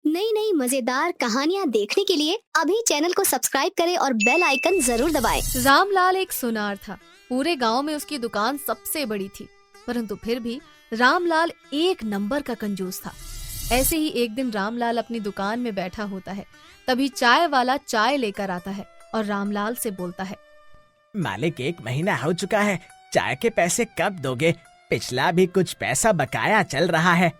नई नई मजेदार कहानियाँ देखने के लिए अभी चैनल को सब्सक्राइब करें और बेल आइकन जरूर दबाएं। रामलाल एक सुनार था। पूरे गांव में उसकी दुकान सबसे बड़ी थी, परंतु फिर भी रामलाल एक नंबर का कंजूस था। ऐसे ही एक दिन रामलाल अपनी दुकान में बैठा होता है। तभी चाय वाला चाय लेकर आता है और रामलाल से बोलता है, मालिक 1 महीना हो चुका है, चाय के पैसे कब दोगे? पिछला भी कुछ पैसा बकाया चल रहा है।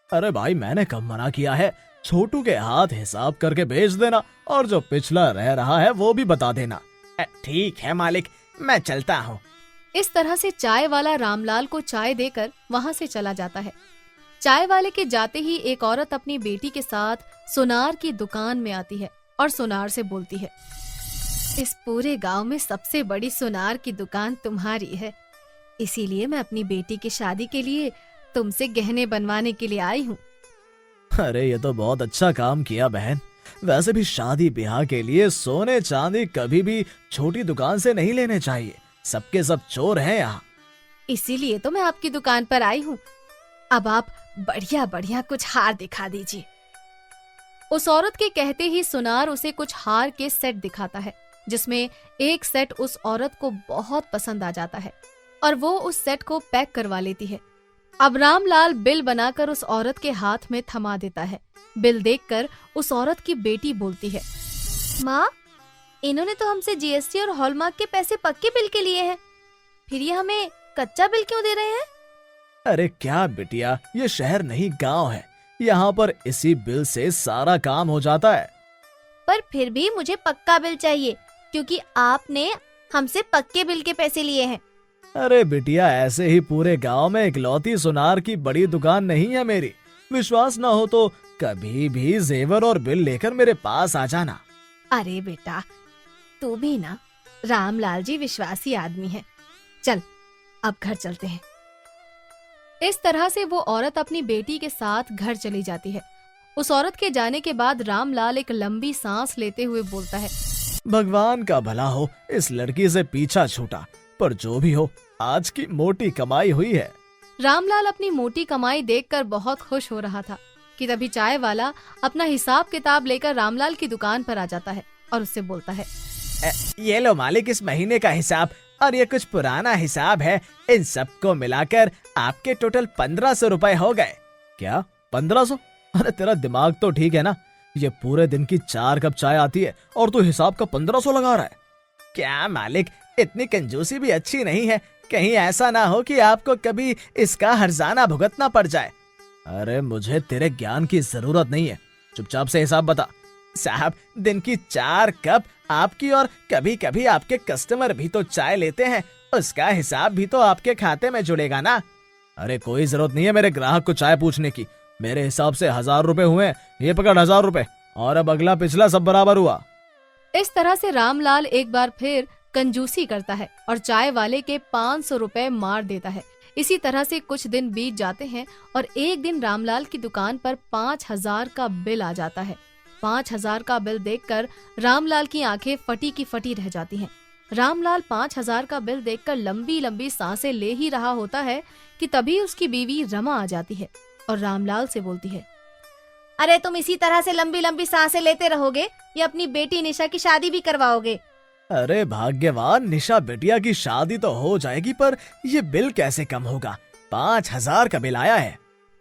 अरे भाई, मैंने कब मना किया है? छोटू के हाथ हिसाब करके भेज देना और जो पिछला रह रहा है वो भी बता देना। ठीक है मालिक, मैं चलता हूँ। इस तरह से चाय वाला रामलाल को चाय देकर वहाँ से चला जाता है। चाय वाले के जाते ही एक औरत अपनी बेटी के साथ सुनार की दुकान में आती है और सुनार से बोलती है, इस पूरे गांव में सबसे बड़ी सुनार की दुकान तुम्हारी है, इसीलिए मैं अपनी बेटी की शादी के लिए तुमसे गहने बनवाने के लिए आई हूँ। अरे ये तो बहुत अच्छा काम किया बहन। वैसे भी शादी ब्याह के लिए सोने चांदी कभी भी छोटी दुकान से नहीं लेने चाहिए, सबके सब चोर हैं यहाँ। इसीलिए तो मैं आपकी दुकान पर आई हूँ। अब आप बढ़िया बढ़िया कुछ हार दिखा दीजिए। उस औरत के कहते ही सुनार उसे कुछ हार के सेट दिखाता है, जिसमें एक सेट उस औरत को बहुत पसंद आ जाता है और वो उस सेट को पैक करवा लेती है। अब रामलाल बिल बनाकर उस औरत के हाथ में थमा देता है। बिल देखकर उस औरत की बेटी बोलती है, माँ, इन्होंने तो हमसे जीएसटी और हॉलमार्क के पैसे पक्के बिल के लिए हैं, फिर ये हमें कच्चा बिल क्यों दे रहे हैं? अरे क्या बिटिया, ये शहर नहीं गांव है, यहाँ पर इसी बिल से सारा काम हो जाता है। पर फिर भी मुझे पक्का बिल चाहिए, क्योंकि आपने हमसे पक्के बिल के पैसे लिए हैं। अरे बिटिया, ऐसे ही पूरे गांव में इकलौती सुनार की बड़ी दुकान नहीं है मेरी। विश्वास ना हो तो कभी भी जेवर और बिल लेकर मेरे पास आ जाना। अरे बेटा, तू भी ना रामलाल जी विश्वासी आदमी है। चल अब घर चलते हैं। इस तरह से वो औरत अपनी बेटी के साथ घर चली जाती है। उस औरत के जाने के बाद रामलाल एक लंबी सांस लेते हुए बोलता है, भगवान का भला हो, इस लड़की से पीछा छूटा, पर जो भी हो आज की मोटी कमाई हुई है। रामलाल अपनी मोटी कमाई देखकर बहुत खुश हो रहा था कि तभी चाय वाला अपना हिसाब किताब लेकर रामलाल की दुकान पर आ जाता है और उससे बोलता है, ये लो मालिक, इस महीने का हिसाब, और ये कुछ पुराना हिसाब है। इन सबको मिलाकर आपके टोटल 1500 रुपए हो गए। क्या 1500? अरे तेरा दिमाग तो ठीक है ना? ये पूरे दिन की 4 कप चाय आती है और तू हिसाब का 1500 लगा रहा है। क्या मालिक, इतनी कंजूसी भी अच्छी नहीं है। कहीं ऐसा ना हो कि आपको कभी इसका हर्जाना भुगतना पड़ जाए। अरे मुझे तेरे ज्ञान की जरूरत नहीं है, चुपचाप से हिसाब बता। साहब, दिन की 4 कप आपकी और कभी कभी आपके कस्टमर भी तो चाय लेते हैं, उसका हिसाब भी तो आपके खाते में जुड़ेगा ना। अरे कोई जरूरत नहीं है मेरे ग्राहक को चाय पूछने की। मेरे हिसाब से 1000 रुपए हुए, ये पकड़ 1000 रुपए, और अब अगला पिछला सब बराबर हुआ। इस तरह से रामलाल एक बार फिर कंजूसी करता है और चाय वाले के 500 रुपए मार देता है। इसी तरह से कुछ दिन बीत जाते हैं और एक दिन रामलाल की दुकान पर 5000 का बिल आ जाता है। 5000 का बिल देखकर रामलाल की आंखें फटी की फटी रह जाती हैं। रामलाल 5000 का बिल देखकर लंबी लंबी सांसें ले ही रहा होता है कि तभी उसकी बीवी रमा आ जाती है और रामलाल से बोलती है, अरे तुम इसी तरह से लंबी लंबी सांसें लेते रहोगे या अपनी बेटी निशा की शादी भी करवाओगे? अरे भाग्यवान, निशा बिटिया की शादी तो हो जाएगी, पर ये बिल कैसे कम होगा? 5000 का बिल आया है।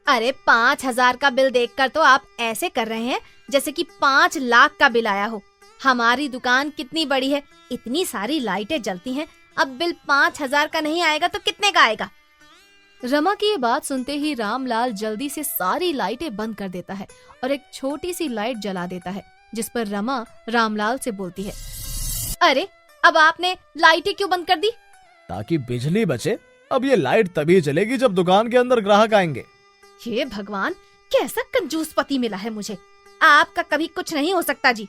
अरे 5000 का बिल देखकर तो आप ऐसे कर रहे हैं जैसे कि 5 लाख का बिल आया हो। हमारी दुकान कितनी बड़ी है, इतनी सारी लाइटें जलती हैं, अब बिल 5000 का नहीं आएगा तो कितने का आएगा? रमा की ये बात सुनते ही रामलाल जल्दी से सारी लाइटें बंद कर देता है और एक छोटी सी लाइट जला देता है, जिस पर रमा रामलाल से बोलती है, अरे अब आपने लाइटें क्यों बंद कर दी? ताकि बिजली बचे। अब ये लाइट तभी जलेगी जब दुकान के अंदर ग्राहक आएंगे। हे भगवान, कैसा कंजूस पति मिला है मुझे, आपका कभी कुछ नहीं हो सकता जी।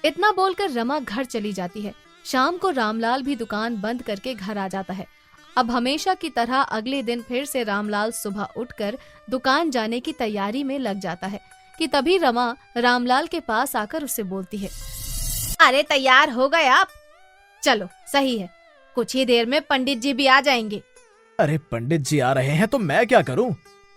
इतना बोलकर रमा घर चली जाती है। शाम को रामलाल भी दुकान बंद करके घर आ जाता है। अब हमेशा की तरह अगले दिन फिर से रामलाल सुबह उठकर दुकान जाने की तैयारी में लग जाता है कि तभी रमा रामलाल के पास आकर उससे बोलती है, अरे तैयार हो गए आप? चलो सही है, कुछ ही देर में पंडित जी भी आ जाएंगे। अरे पंडित जी आ रहे हैं तो मैं क्या करूं?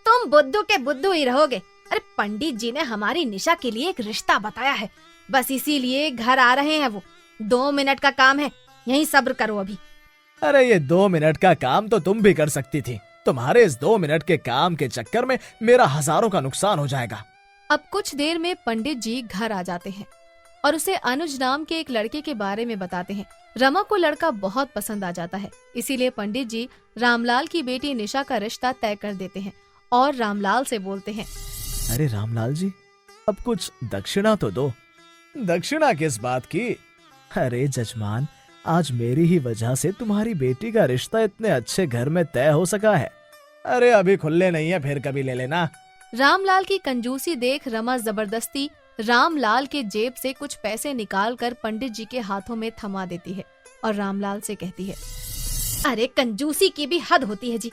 तुम बुद्धू के बुद्धू ही रहोगे। अरे पंडित जी ने हमारी निशा के लिए एक रिश्ता बताया है, बस इसीलिए घर आ रहे हैं वो। 2 मिनट का काम है, यहीं सब्र करो अभी। अरे ये 2 मिनट का काम तो तुम भी कर सकती थी। तुम्हारे इस 2 मिनट के काम के चक्कर में मेरा हजारों का नुकसान हो जाएगा। अब कुछ देर में पंडित जी घर आ जाते हैं और उसे अनुज नाम के एक लड़के के बारे में बताते हैं। रमा को लड़का बहुत पसंद आ जाता है, इसीलिए पंडित जी रामलाल की बेटी निशा का रिश्ता तय कर देते हैं और रामलाल से बोलते हैं, अरे रामलाल जी, अब कुछ दक्षिणा तो दो। दक्षिणा किस बात की? अरे जजमान, आज मेरी ही वजह से तुम्हारी बेटी का रिश्ता इतने अच्छे घर में तय हो सका है। अरे अभी खुले नहीं है, फिर कभी ले लेना। रामलाल की कंजूसी देख रमा जबरदस्ती रामलाल के जेब से कुछ पैसे निकालकर पंडित जी के हाथों में थमा देती है और रामलाल से कहती है, अरे कंजूसी की भी हद होती है जी।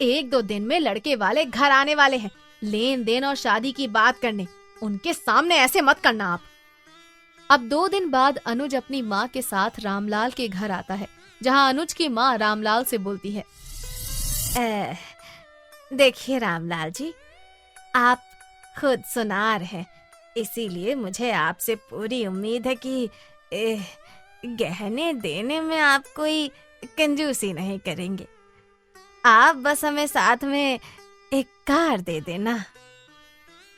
1-2 दिन में लड़के वाले घर आने वाले हैं, लेन देन और शादी की बात करने। उनके सामने ऐसे मत करना आप। अब 2 दिन बाद अनुज अपनी माँ के साथ रामलाल के घर आता है, जहाँ अनुज की माँ रामलाल से बोलती है, देखिए रामलाल जी, आप खुद सुनार हैं, इसीलिए मुझे आपसे पूरी उम्मीद है कि गहने देने में आप कोई कंजूसी नहीं करेंगे। आप बस हमें साथ में एक कार दे देना।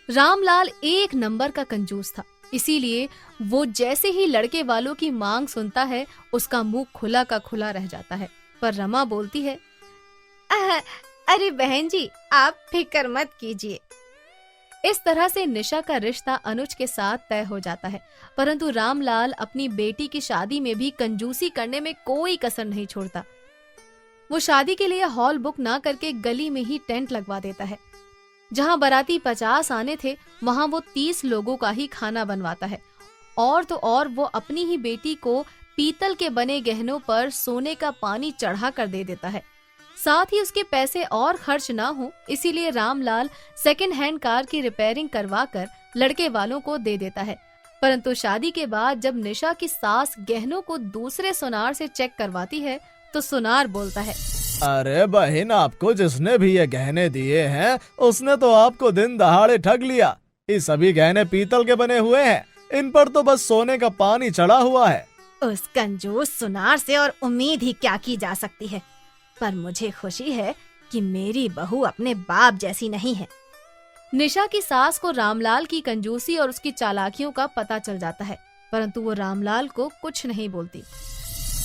रामलाल 1 नंबर का कंजूस था, इसीलिए वो जैसे ही लड़के वालों की मांग सुनता है, उसका मुंह खुला का खुला रह जाता है। पर रमा बोलती है, अरे बहन जी, आप फिक्र मत कीजिए। इस तरह से निशा का रिश्ता अनुज के साथ तय हो जाता है, परंतु रामलाल अपनी बेटी की शादी में भी कंजूसी करने में कोई कसर नहीं छोड़ता। वो शादी के लिए हॉल बुक ना करके गली में ही टेंट लगवा देता है। जहां बाराती 50 आने थे, वहां वो 30 लोगों का ही खाना बनवाता है। और तो और वो अपनी ही बेटी को पीतल के बने गहनों पर सोने का पानी चढ़ा कर दे देता है। साथ ही उसके पैसे और खर्च ना हो, इसीलिए रामलाल सेकंड हैंड कार की रिपेयरिंग करवा कर लड़के वालों को दे देता है। परंतु शादी के बाद जब निशा की सास गहनों को दूसरे सुनार से चेक करवाती है, तो सुनार बोलता है, अरे बहन, आपको जिसने भी ये गहने दिए हैं, उसने तो आपको दिन दहाड़े ठग लिया। ये सभी गहने पीतल के बने हुए हैं, इन पर तो बस सोने का पानी चढ़ा हुआ है। उस कंजूस सुनार से और उम्मीद ही क्या की जा सकती है। पर मुझे खुशी है कि मेरी बहू अपने बाप जैसी नहीं है। निशा की सास को रामलाल की कंजूसी और उसकी चालाकियों का पता चल जाता है, परंतु वो रामलाल को कुछ नहीं बोलती।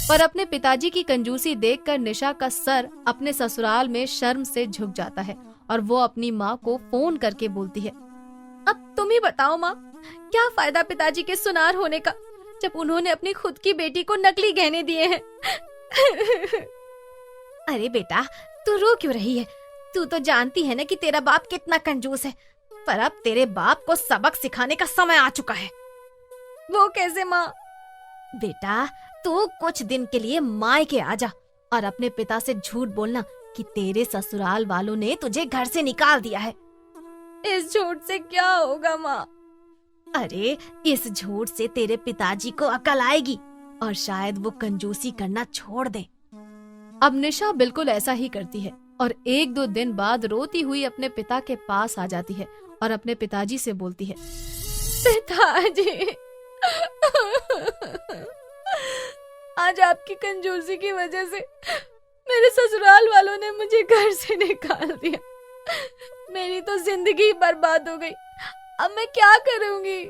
पर अपने पिताजी की कंजूसी देखकर निशा का सर अपने ससुराल में शर्म से झुक जाता है और वो अपनी माँ को फोन करके बोलती है, अब तुम ही बताओ माँ, क्या फायदा पिताजी के सुनार होने का, जब उन्होंने अपनी खुद की बेटी को नकली गहने दिए हैं। अरे बेटा, तू रो क्यों रही है? तू तो जानती है ना कि तेरा बाप कितना कंजूस है। पर अब तेरे बाप को सबक सिखाने का समय आ चुका है। वो कैसे माँ? बेटा, तू कुछ दिन के लिए मायके आ जा और अपने पिता से झूठ बोलना कि तेरे ससुराल वालों ने तुझे घर से निकाल दिया है। इस झूठ से क्या होगा माँ? अरे इस झूठ से तेरे पिताजी को अकल आएगी और शायद वो कंजूसी करना छोड़ दे। अब निशा बिल्कुल ऐसा ही करती है और 1-2 दिन बाद रोती हुई अपने पिता के पास आ जाती है और अपने पिताजी से बोलती है, पिताजी, आज आपकी कंजूसी की वजह से मेरे ससुराल वालों ने मुझे घर से निकाल दिया। मेरी तो जिंदगी बर्बाद हो गई। अब मैं क्या करूंगी?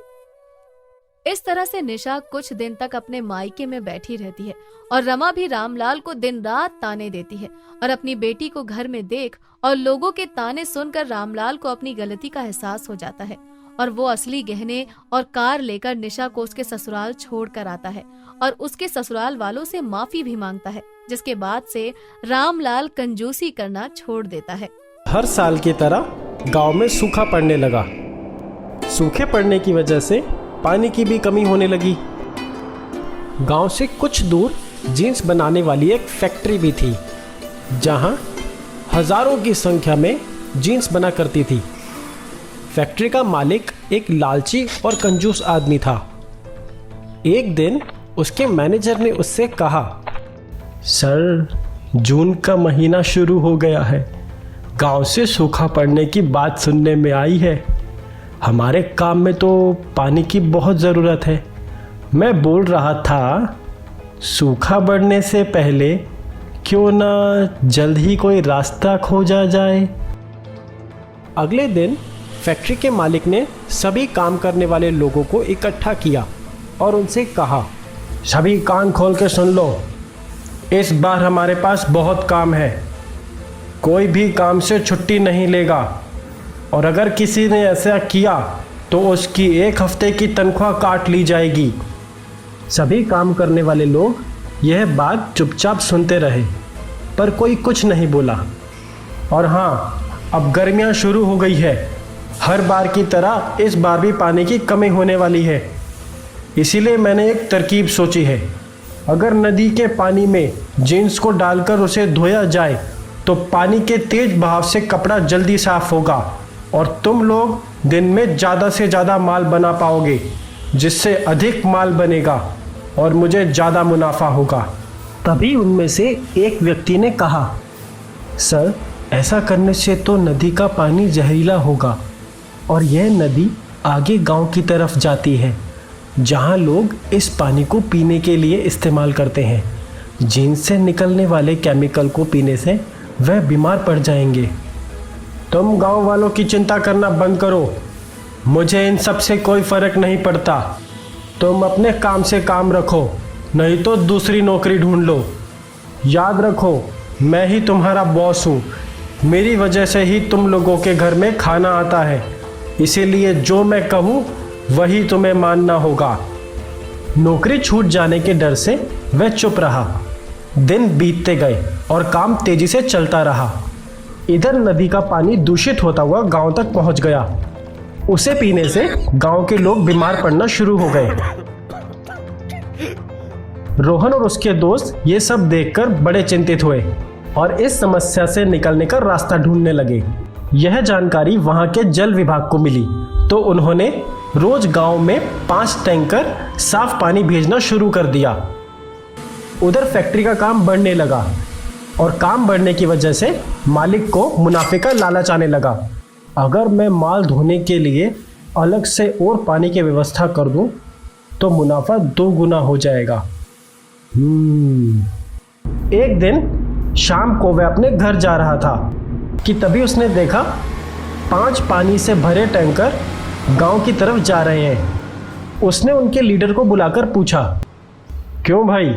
इस तरह से निशा कुछ दिन तक अपने मायके में बैठी रहती है और रमा भी रामलाल को दिन रात ताने देती है और अपनी बेटी को घर में देख और लोगों के ताने सुनकर रामलाल को अपनी गलती का एहसास हो जाता है और वो असली गहने और कार लेकर निशा को उसके ससुराल छोड़ कर आता है और उसके ससुराल वालों से माफी भी मांगता है, जिसके बाद से रामलाल कंजूसी करना छोड़ देता है। हर साल की तरह गांव में सूखा पड़ने लगा। सूखे पड़ने की वजह से पानी की भी कमी होने लगी। गांव से कुछ दूर जीन्स बनाने वाली एक फैक्ट्री भी थी, जहां हजारों की संख्या में जीन्स बना करती थी। फैक्ट्री का मालिक एक लालची और कंजूस आदमी था। एक दिन उसके मैनेजर ने उससे कहा, सर, जून का महीना शुरू हो गया है। गांव से सूखा पड़ने की बात सुनने में आई है। हमारे काम में तो पानी की बहुत ज़रूरत है। मैं बोल रहा था, सूखा बढ़ने से पहले क्यों ना जल्द ही कोई रास्ता खोजा जाए। अगले दिन फैक्ट्री के मालिक ने सभी काम करने वाले लोगों को इकट्ठा किया और उनसे कहा, सभी कान खोल के सुन लो, इस बार हमारे पास बहुत काम है। कोई भी काम से छुट्टी नहीं लेगा और अगर किसी ने ऐसा किया तो उसकी 1 हफ्ते की तनख्वाह काट ली जाएगी। सभी काम करने वाले लोग यह बात चुपचाप सुनते रहे, पर कोई कुछ नहीं बोला। और हाँ, अब गर्मियाँ शुरू हो गई है। हर बार की तरह इस बार भी पानी की कमी होने वाली है। इसीलिए मैंने एक तरकीब सोची है। अगर नदी के पानी में जीन्स को डालकर उसे धोया जाए तो पानी के तेज बहाव से कपड़ा जल्दी साफ होगा और तुम लोग दिन में ज़्यादा से ज़्यादा माल बना पाओगे, जिससे अधिक माल बनेगा और मुझे ज़्यादा मुनाफा होगा। तभी उनमें से एक व्यक्ति ने कहा, सर, ऐसा करने से तो नदी का पानी जहरीला होगा और यह नदी आगे गांव की तरफ जाती है, जहां लोग इस पानी को पीने के लिए इस्तेमाल करते हैं। जीन्स से निकलने वाले केमिकल को पीने से वह बीमार पड़ जाएंगे। तुम गांव वालों की चिंता करना बंद करो, मुझे इन सब से कोई फ़र्क नहीं पड़ता। तुम अपने काम से काम रखो, नहीं तो दूसरी नौकरी ढूंढ लो। याद रखो, मैं ही तुम्हारा बॉस हूँ। मेरी वजह से ही तुम लोगों के घर में खाना आता है, इसीलिए जो मैं कहूँ वही तुम्हें मानना होगा। नौकरी छूट जाने के डर से वह चुप रहा। दिन बीतते गए और काम तेजी से चलता रहा। इधर नदी का पानी दूषित होता हुआ गांव तक पहुंच गया। उसे पीने से गांव के लोग बीमार पड़ना शुरू हो गए। रोहन और उसके दोस्त ये सब देखकर बड़े चिंतित हुए और इस समस्या से निकलने का रास्ता ढूंढने लगे। यह जानकारी वहां के जल विभाग को मिली तो उन्होंने रोज गांव में 5 टैंकर साफ पानी भेजना शुरू कर दिया। उधर फैक्ट्री का काम बढ़ने लगा और काम बढ़ने की वजह से मालिक को मुनाफे का लालच आने लगा। अगर मैं माल धोने के लिए अलग से और पानी की व्यवस्था कर दूं तो मुनाफा 2 गुना हो जाएगा। एक दिन शाम को वह अपने घर जा रहा था कि तभी उसने देखा 5 पानी से भरे टैंकर गांव की तरफ जा रहे हैं। उसने उनके लीडर को बुलाकर पूछा, क्यों भाई,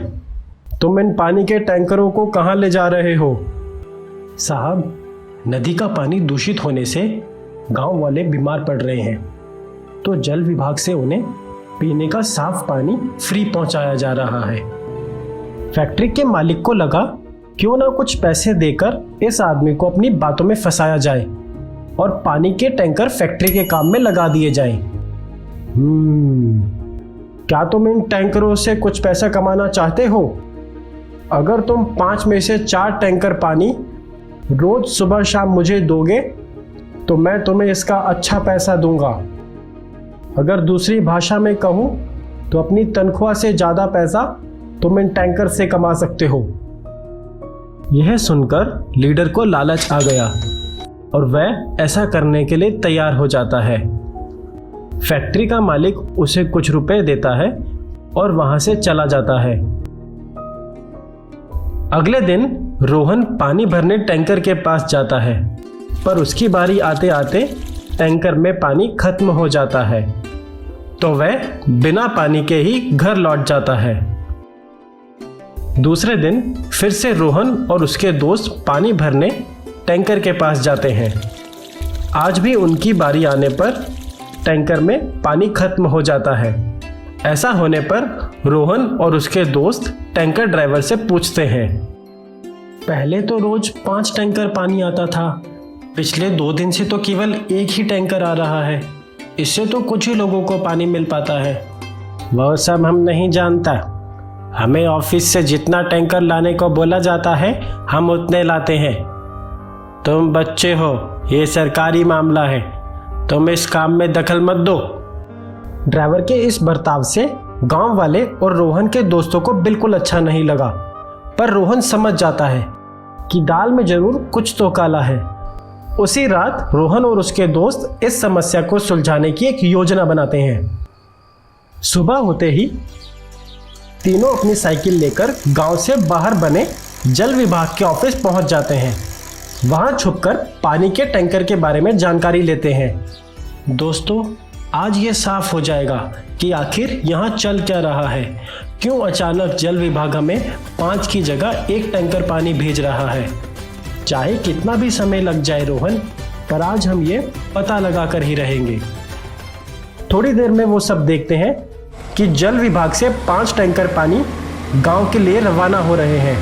तुम इन पानी के टैंकरों को कहाँ ले जा रहे हो? साहब, नदी का पानी दूषित होने से गांव वाले बीमार पड़ रहे हैं, तो जल विभाग से उन्हें पीने का साफ पानी फ्री पहुंचाया जा रहा है। फैक्ट्री के मालिक को लगा क्यों ना कुछ पैसे देकर इस आदमी को अपनी बातों में फंसाया जाए और पानी के टैंकर फैक्ट्री के काम में लगा दिए जाएं। क्या तुम इन टैंकरों से कुछ पैसा कमाना चाहते हो? अगर तुम 5 में से 4 टैंकर पानी रोज सुबह शाम मुझे दोगे तो मैं तुम्हें इसका अच्छा पैसा दूंगा। अगर दूसरी भाषा में कहूं तो अपनी तनख्वाह से ज़्यादा पैसा तुम इन टैंकर से कमा सकते हो। यह सुनकर लीडर को लालच आ गया और वह ऐसा करने के लिए तैयार हो जाता है। फैक्ट्री का मालिक उसे कुछ रुपए देता है और वहां से चला जाता है। अगले दिन रोहन पानी भरने टैंकर के पास जाता है, पर उसकी बारी आते आते टैंकर में पानी खत्म हो जाता है, तो वह बिना पानी के ही घर लौट जाता है। दूसरे दिन फिर से रोहन और उसके दोस्त पानी भरने टैंकर के पास जाते हैं। आज भी उनकी बारी आने पर टैंकर में पानी खत्म हो जाता है। ऐसा होने पर रोहन और उसके दोस्त टैंकर ड्राइवर से पूछते हैं, पहले तो रोज 5 टैंकर पानी आता था, पिछले 2 दिन से तो केवल 1 ही टैंकर आ रहा है। इससे तो कुछ ही लोगों को पानी मिल पाता है। वो सब हम नहीं जानता, हमें ऑफिस से जितना टैंकर लाने को बोला जाता है हम उतने लाते हैं। तुम बच्चे हो, ये सरकारी मामला है, तुम इस काम में दखल मत दो। ड्राइवर के इस बर्ताव से गांव वाले और रोहन के दोस्तों को बिल्कुल अच्छा नहीं लगा, पर रोहन समझ जाता है कि दाल में जरूर कुछ तो काला है। उसी रात रोहन और उसके दोस्त इस समस्या को सुलझाने की एक योजना बनाते हैं। सुबह होते ही तीनों अपनी साइकिल लेकर गांव से बाहर बने जल विभाग के ऑफिस पहुंच जाते हैं। वहां छुपकर पानी के टैंकर के बारे में जानकारी लेते हैं। दोस्तों, आज ये साफ हो जाएगा कि आखिर यहाँ चल क्या रहा है, क्यों अचानक जल विभाग हमें 5 की जगह 1 टैंकर पानी भेज रहा है। चाहे कितना भी समय लग जाए रोहन, पर आज हम ये पता लगा कर ही रहेंगे। थोड़ी देर में वो सब देखते हैं कि जल विभाग से 5 टैंकर पानी गांव के लिए रवाना हो रहे हैं।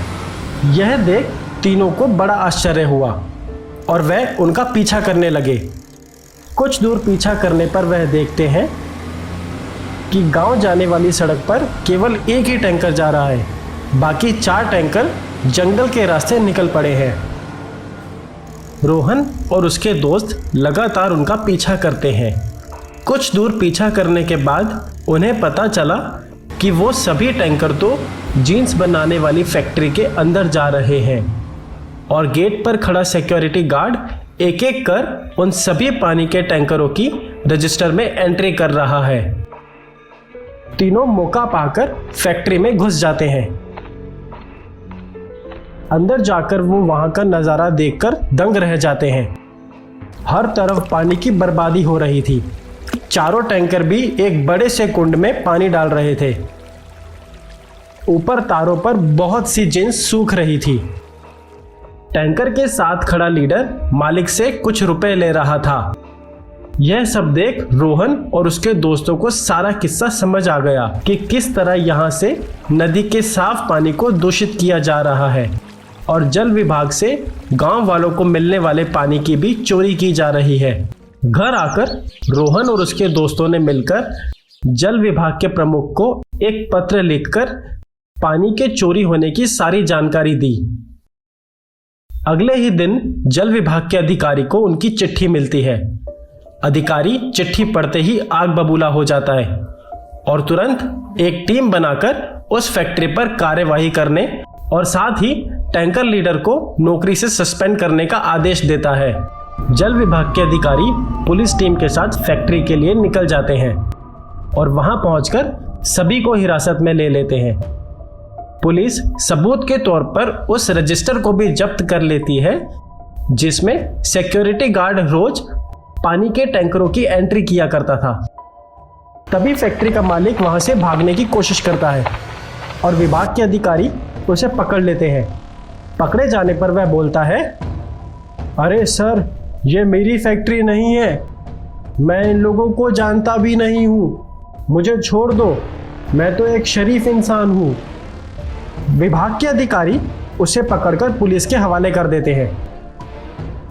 यह देख तीनों को बड़ा आश्चर्य हुआ और वह उनका पीछा करने लगे। कुछ दूर पीछा करने पर वह देखते हैं कि गांव जाने वाली सड़क पर केवल 1 ही टैंकर जा रहा है, बाकी 4 टैंकर जंगल के रास्ते निकल पड़े हैं। रोहन और उसके दोस्त लगातार उनका पीछा करते हैं। कुछ दूर पीछा करने के बाद उन्हें पता चला कि वो सभी टैंकर तो जीन्स बनाने वाली फैक्ट्री के अंदर जा रहे हैं और गेट पर खड़ा सिक्योरिटी गार्ड एक एक कर उन सभी पानी के टैंकरों की रजिस्टर में एंट्री कर रहा है। तीनों मौका पाकर फैक्ट्री में घुस जाते हैं। अंदर जाकर वो वहां का नज़ारा देखकर दंग रह जाते हैं। हर तरफ पानी की बर्बादी हो रही थी। चारों टैंकर भी एक बड़े से कुंड में पानी डाल रहे थे। ऊपर तारों पर बहुत सी जीन्स सूख रही थी। टैंकर के साथ खड़ा लीडर मालिक से कुछ रुपए ले रहा था। यह सब देख रोहन और उसके दोस्तों को सारा किस्सा समझ आ गया कि किस तरह यहाँ से नदी के साफ पानी को दूषित किया जा रहा है और जल विभाग से गांव वालों को मिलने वाले पानी की भी चोरी की जा रही है। घर आकर रोहन और उसके दोस्तों ने मिलकर जल विभाग के प्रमुख को एक पत्र लिखकर पानी के चोरी होने की सारी जानकारी दी। अगले ही दिन जल विभाग के अधिकारी को उनकी चिट्ठी मिलती है। अधिकारी चिट्ठी पढ़ते ही आग बबूला हो जाता है और तुरंत एक टीम बनाकर उस फैक्ट्री पर कार्यवाही करने और साथ ही टैंकर लीडर को नौकरी से सस्पेंड करने का आदेश देता है। जल विभाग के अधिकारी पुलिस टीम के साथ फैक्ट्री के लिए निकल जाते हैं और वहां पहुंचकर सभी को हिरासत में ले लेते हैं। पुलिस सबूत के तौर पर उस रजिस्टर को भी जब्त कर लेती है जिसमें सिक्योरिटी गार्ड रोज पानी के टैंकरों की एंट्री किया करता था। तभी फैक्ट्री का मालिक वहां से भागने की कोशिश करता है और विभाग के अधिकारी उसे पकड़ लेते हैं। पकड़े जाने पर वह बोलता है, अरे सर, ये मेरी फैक्ट्री नहीं है, मैं इन लोगों को जानता भी नहीं हूँ, मुझे छोड़ दो, मैं तो एक शरीफ इंसान हूँ। विभाग के अधिकारी उसे पकड़कर पुलिस के हवाले कर देते हैं।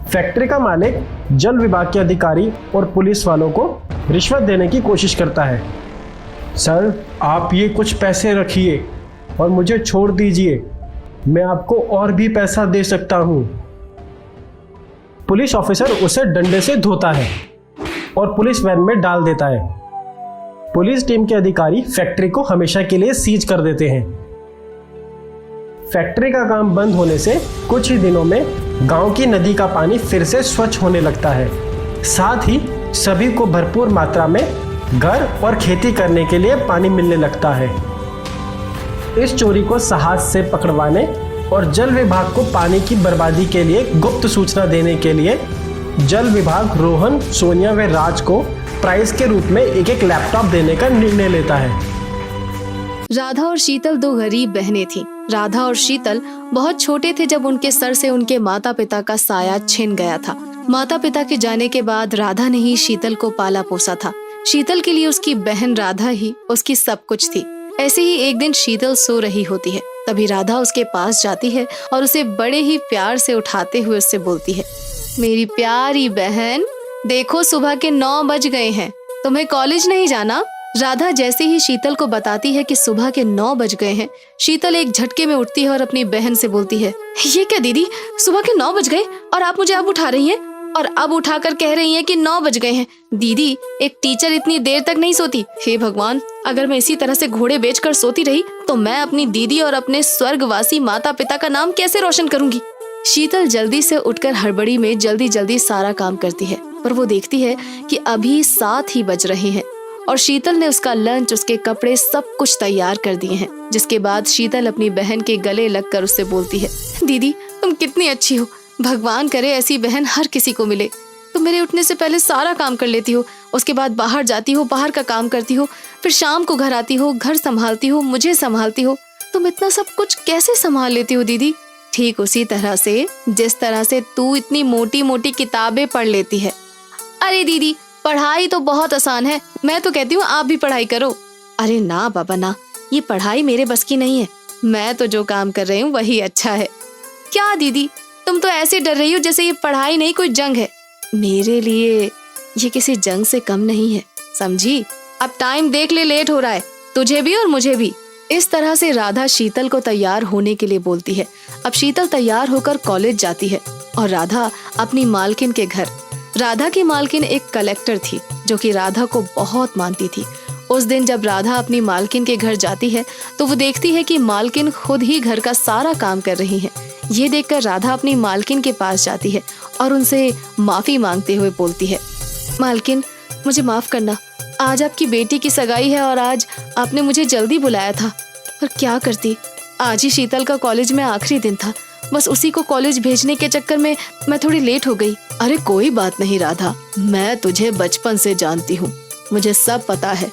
फैक्ट्री का मालिक जल विभाग के अधिकारी और पुलिस वालों को रिश्वत देने की कोशिश करता है। सर, आप ये कुछ पैसे रखिए और मुझे छोड़ दीजिए, मैं आपको और भी पैसा दे सकता हूँ। पुलिस ऑफिसर उसे डंडे से धोता है और पुलिस वैन में डाल देता है। पुलिस टीम के अधिकारी फैक्ट्री को हमेशा के लिए सीज कर देते हैं। फैक्ट्री का काम बंद होने से कुछ ही दिनों में गांव की नदी का पानी फिर से स्वच्छ होने लगता है। साथ ही सभी को भरपूर मात्रा में घर और खेती करने के लिए पानी मिलने लगता है। इस चोरी को साहस से पकड़वाने और जल विभाग को पानी की बर्बादी के लिए गुप्त सूचना देने के लिए जल विभाग रोहन, सोनिया व राज को प्राइज के रूप में एक लैपटॉप देने का निर्णय लेता है। राधा और शीतल 2 गरीब बहनें थीं। राधा और शीतल बहुत छोटे थे जब उनके सर से उनके माता पिता का साया छिन गया था। माता पिता के जाने के बाद राधा ने ही शीतल को पाला पोसा था। शीतल के लिए उसकी बहन राधा ही उसकी सब कुछ थी। ऐसे ही एक दिन शीतल सो रही होती है, तभी राधा उसके पास जाती है और उसे बड़े ही प्यार से उठाते हुए उससे बोलती है, मेरी प्यारी बहन, देखो सुबह के 9 बज गए हैं, तुम्हें कॉलेज नहीं जाना? राधा जैसे ही शीतल को बताती है कि सुबह के 9 बज गए हैं, शीतल एक झटके में उठती है और अपनी बहन से बोलती है, ये क्या दीदी, सुबह के 9 बज गए और आप मुझे अब उठा रही हैं और अब उठाकर कह रही हैं कि 9 बज गए हैं। दीदी, एक टीचर इतनी देर तक नहीं सोती। हे भगवान, अगर मैं इसी तरह से घोड़े बेचकर सोती रही तो मैं अपनी दीदी और अपने स्वर्गवासी माता पिता का नाम कैसे रोशन करूंगी। शीतल जल्दी से उठकर हड़बड़ी में जल्दी जल्दी सारा काम करती है, पर वो देखती है कि अभी 7 ही बज रहे हैं और शीतल ने उसका लंच, उसके कपड़े सब कुछ तैयार कर दिए हैं। जिसके बाद शीतल अपनी बहन के गले लगकर उससे बोलती है, दीदी तुम कितनी अच्छी हो, भगवान करे ऐसी बहन हर किसी को मिले। तुम मेरे उठने से पहले सारा काम कर लेती हो, उसके बाद बाहर जाती हो, बाहर का काम करती हो, फिर शाम को घर आती हो, घर संभालती हो, मुझे संभालती हो। तुम इतना सब कुछ कैसे संभाल लेती हो दीदी? ठीक उसी तरह से जिस तरह से तू इतनी मोटी मोटी किताबें पढ़ लेती है। अरे दीदी पढ़ाई तो बहुत आसान है, मैं तो कहती हूँ आप भी पढ़ाई करो। अरे ना बाबा ना, ये पढ़ाई मेरे बस की नहीं है, मैं तो जो काम कर रही हूँ वही अच्छा है। क्या दीदी तुम तो ऐसे डर रही हो जैसे ये पढ़ाई नहीं कोई जंग है। मेरे लिए ये किसी जंग से कम नहीं है, समझी? अब टाइम देख ले, लेट हो रहा है, तुझे भी और मुझे भी। इस तरह से राधा शीतल को तैयार होने के लिए बोलती है। अब शीतल तैयार होकर कॉलेज जाती है और राधा अपनी मालकिन के घर। राधा की मालकिन एक कलेक्टर थी जो कि राधा को बहुत मानती थी। उस दिन जब राधा अपनी मालकिन के घर जाती है तो वो देखती है कि मालकिन खुद ही घर का सारा काम कर रही है। ये देखकर राधा अपनी मालकिन के पास जाती है और उनसे माफी मांगते हुए बोलती है, मालकिन मुझे माफ करना, आज आपकी बेटी की सगाई है और आज आपने मुझे जल्दी बुलाया था, पर क्या करती, आज ही शीतल का कॉलेज में आखिरी दिन था, बस उसी को कॉलेज भेजने के चक्कर में मैं थोड़ी लेट हो गई। अरे कोई बात नहीं राधा, मैं तुझे बचपन से जानती हूँ, मुझे सब पता है,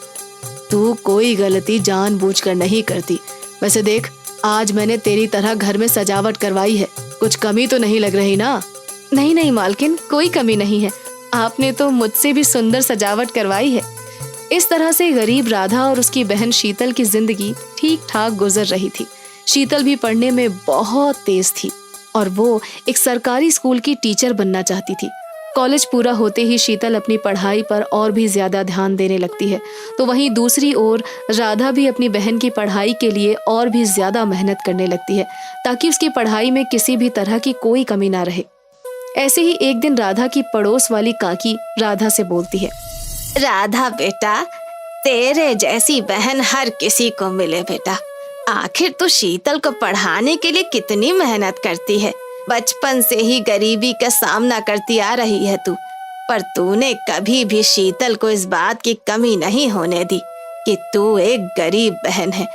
तू कोई गलती जानबूझकर नहीं करती। वैसे देख, आज मैंने तेरी तरह घर में सजावट करवाई है, कुछ कमी तो नहीं लग रही ना? नहीं नहीं मालकिन, कोई कमी नहीं है, आपने तो मुझसे भी सुंदर सजावट करवाई है। इस तरह से गरीब राधा और उसकी बहन शीतल की जिंदगी ठीक ठाक गुजर रही थी। शीतल भी पढ़ने में बहुत तेज थी और वो एक सरकारी स्कूल की टीचर बनना चाहती थी। कॉलेज पूरा होते ही शीतल अपनी पढ़ाई पर और भी ज्यादा ध्यान देने लगती है, तो वहीं दूसरी ओर राधा भी अपनी बहन की पढ़ाई के लिए और भी ज्यादा मेहनत करने लगती है ताकि उसकी पढ़ाई में किसी भी तरह की कोई कमी ना रहे। ऐसे ही एक दिन राधा की पड़ोस वाली काकी राधा से बोलती है, राधा बेटा, तेरे जैसी बहन हर किसी को मिले बेटा। आखिर तू शीतल को पढ़ाने के लिए कितनी मेहनत करती है, बचपन से ही गरीबी का सामना करती आ रही है तू, पर तूने कभी भी शीतल को इस बात की कमी नहीं होने दी कि तू एक गरीब बहन है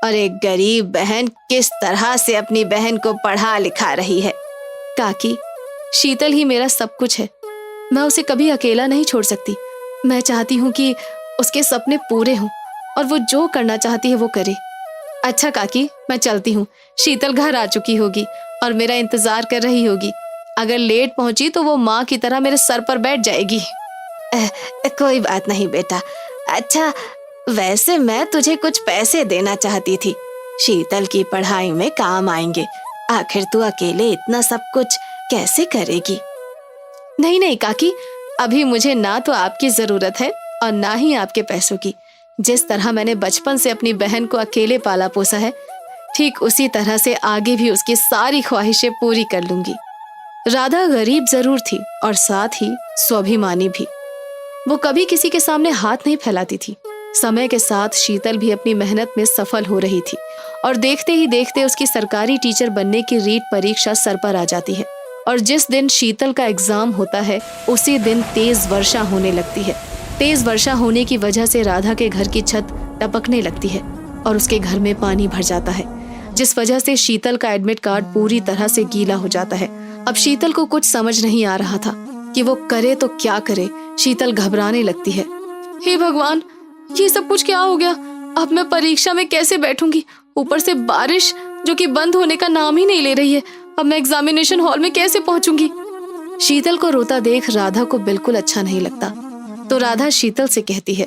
और एक गरीब बहन किस तरह से अपनी बहन को पढ़ा लिखा रही है। काकी, शीतल ही मेरा सब कुछ है, मैं उसे कभी अकेला नहीं छोड़ सकती। मैं चाहती हूँ कि उसके सपने पूरे हों और वो जो करना चाहती है वो करे। अच्छा काकी, मैं चलती हूँ, शीतल घर आ चुकी होगी और मेरा इंतजार कर रही होगी। अगर लेट पहुंची तो वो माँ की तरह मेरे सर पर बैठ जाएगी। कोई बात नहीं बेटा। अच्छा, वैसे मैं तुझे कुछ पैसे देना चाहती थी, शीतल की पढ़ाई में काम आएंगे। आखिर तू अकेले इतना सब कुछ कैसे करेगी? नहीं नहीं काकी, अभी मुझे ना तो आपकी जरूरत है और ना ही आपके पैसों की। जिस तरह मैंने बचपन से अपनी बहन को अकेले पाला पोसा है, ठीक उसी तरह से आगे भी उसकी सारी ख्वाहिशें पूरी कर लूंगी। राधा गरीब जरूर थी और साथ ही स्वाभिमानी भी। वो कभी किसी के सामने हाथ नहीं फैलाती थी। समय के साथ शीतल भी अपनी मेहनत में सफल हो रही थी और देखते ही देखते उसकी सरकारी टीचर बनने की रीट परीक्षा सर पर आ जाती है। और जिस दिन शीतल का एग्जाम होता है उसी दिन तेज वर्षा होने लगती है। तेज वर्षा होने की वजह से राधा के घर की छत टपकने लगती है और उसके घर में पानी भर जाता है, जिस वजह से शीतल का एडमिट कार्ड पूरी तरह से गीला हो जाता है। अब शीतल को कुछ समझ नहीं आ रहा था कि वो करे तो क्या करे। शीतल घबराने लगती है। हे भगवान, ये सब कुछ क्या हो गया? अब मैं परीक्षा में कैसे बैठूंगी? ऊपर से बारिश जो कि बंद होने का नाम ही नहीं ले रही है। अब मैं एग्जामिनेशन हॉल में कैसे पहुंचूंगी? शीतल को रोता देख राधा को बिल्कुल अच्छा नहीं लगता, तो राधा शीतल से कहती है,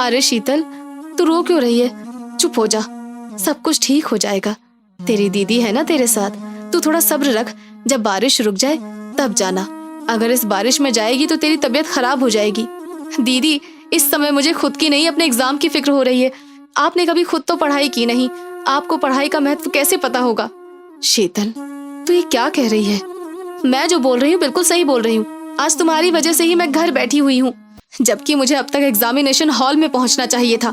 अरे शीतल, तू रो क्यों रही है? चुप हो जा, सब कुछ ठीक हो जाएगा। तेरी दीदी है ना तेरे साथ, तू थोड़ा सब्र रख, जब बारिश रुक जाए तब जाना। अगर इस बारिश में जाएगी तो तेरी तबीयत खराब हो जाएगी। दीदी, इस समय मुझे खुद की नहीं अपने एग्जाम की फिक्र हो रही है। आपने कभी खुद तो पढ़ाई की नहीं, आपको पढ़ाई का महत्व कैसे पता होगा? शीतल, तू ये क्या कह रही है? मैं जो बोल रही हूँ बिल्कुल सही बोल रही हूँ। आज तुम्हारी वजह से ही मैं घर बैठी हुई हूँ, जबकि मुझे अब तक एग्जामिनेशन हॉल में पहुंचना चाहिए था।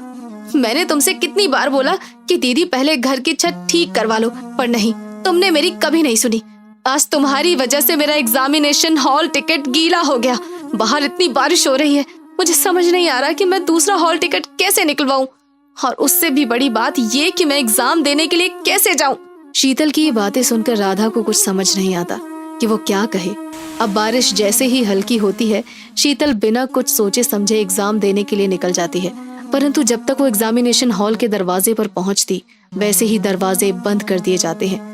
मैंने तुमसे कितनी बार बोला कि दीदी पहले घर की छत ठीक करवा लो, पर नहीं, तुमने मेरी कभी नहीं सुनी। आज तुम्हारी वजह से मेरा एग्जामिनेशन हॉल टिकट गीला हो गया। बाहर इतनी बारिश हो रही है, मुझे समझ नहीं आ रहा कि मैं दूसरा हॉल टिकट कैसे निकलवाऊं, और उससे भी बड़ी बात ये कि मैं एग्जाम देने के लिए कैसे जाऊं। शीतल की ये बातें सुनकर राधा को कुछ समझ नहीं आता कि वो क्या कहे। अब बारिश जैसे ही हल्की होती है, शीतल बिना कुछ सोचे समझे एग्जाम देने के लिए निकल जाती है। परंतु जब तक वो एग्जामिनेशन हॉल के दरवाजे पर पहुंचती, वैसे ही दरवाजे बंद कर दिए जाते हैं।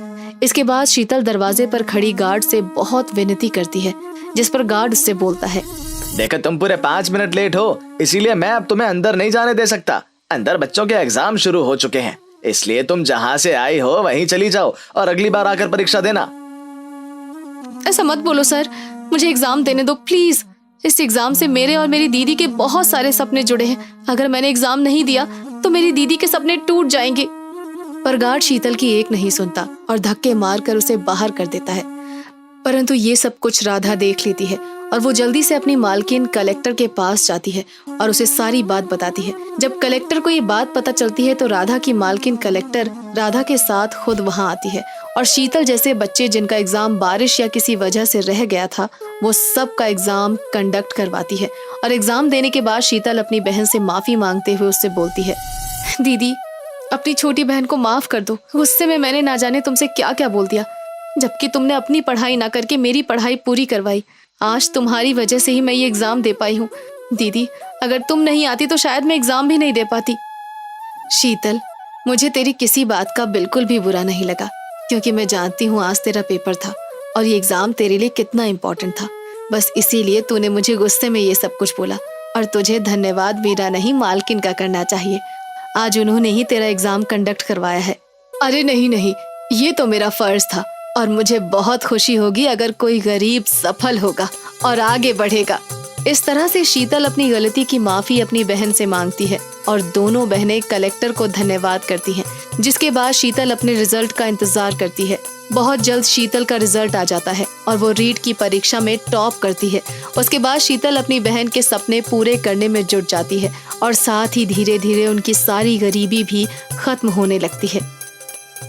इसके बाद शीतल दरवाजे पर खड़ी गार्ड से बहुत विनती करती है, जिस पर गार्ड उससे बोलता है, देखो तुम पूरे 5 मिनट लेट हो, इसीलिए मैं अब तुम्हें अंदर नहीं जाने दे सकता। अंदर बच्चों के एग्जाम शुरू हो चुके हैं, इसलिए तुम जहाँ से आई हो वहीं चली जाओ और अगली बार आकर परीक्षा देना। ऐसा मत बोलो सर, मुझे एग्जाम देने दो प्लीज। इस एग्जाम से मेरे और मेरी दीदी के बहुत सारे सपने जुड़े हैं। अगर मैंने एग्जाम नहीं दिया तो मेरी दीदी के सपने टूट जाएंगे। पर गार्ड शीतल की एक नहीं सुनता और धक्के मारकर उसे बाहर कर देता है। परंतु ये सब कुछ राधा देख लेती है और वो जल्दी से अपनी मालकिन कलेक्टर के पास जाती है और उसे सारी बात बताती है। जब कलेक्टर को ये बात पता चलती है तो राधा की मालकिन कलेक्टर राधा के साथ खुद वहां आती है और शीतल जैसे बच्चे जिनका एग्जाम बारिश या किसी वजह से रह गया था, वो सब का एग्जाम कंडक्ट करवाती है। और एग्जाम देने के बाद शीतल अपनी बहन से माफी मांगते हुए उससे बोलती है, दीदी अपनी छोटी बहन को माफ कर दो। गुस्से में मैंने ना जाने तुमसे क्या क्या बोल दिया, जबकि तुमने अपनी पढ़ाई ना करके मेरी पढ़ाई पूरी करवाई। आज तुम्हारी वजह से ही मैं ये एग्जाम दे पाई हूँ। दीदी अगर तुम नहीं आती तो शायद मैं एग्जाम भी नहीं दे पाती। शीतल, मुझे तेरी किसी बात का बिल्कुल भी बुरा नहीं लगा, क्योंकि मैं जानती हूँ आज तेरा पेपर था और ये एग्जाम तेरे लिए कितना इम्पोर्टेंट था। बस इसीलिए तूने मुझे गुस्से में ये सब कुछ बोला, और तुझे धन्यवाद मेरा नहीं मालकिन का करना चाहिए। आज उन्होंने ही तेरा एग्जाम कंडक्ट करवाया है। अरे नहीं नहीं, ये तो मेरा फर्ज था और मुझे बहुत खुशी होगी अगर कोई गरीब सफल होगा और आगे बढ़ेगा। इस तरह से शीतल अपनी गलती की माफी अपनी बहन से मांगती है और दोनों बहनें कलेक्टर को धन्यवाद करती हैं। जिसके बाद शीतल अपने रिजल्ट का इंतजार करती है। बहुत जल्द शीतल का रिजल्ट आ जाता है और वो रीट की परीक्षा में टॉप करती है। उसके बाद शीतल अपनी बहन के सपने पूरे करने में जुट जाती है और साथ ही धीरे धीरे उनकी सारी गरीबी भी खत्म होने लगती है।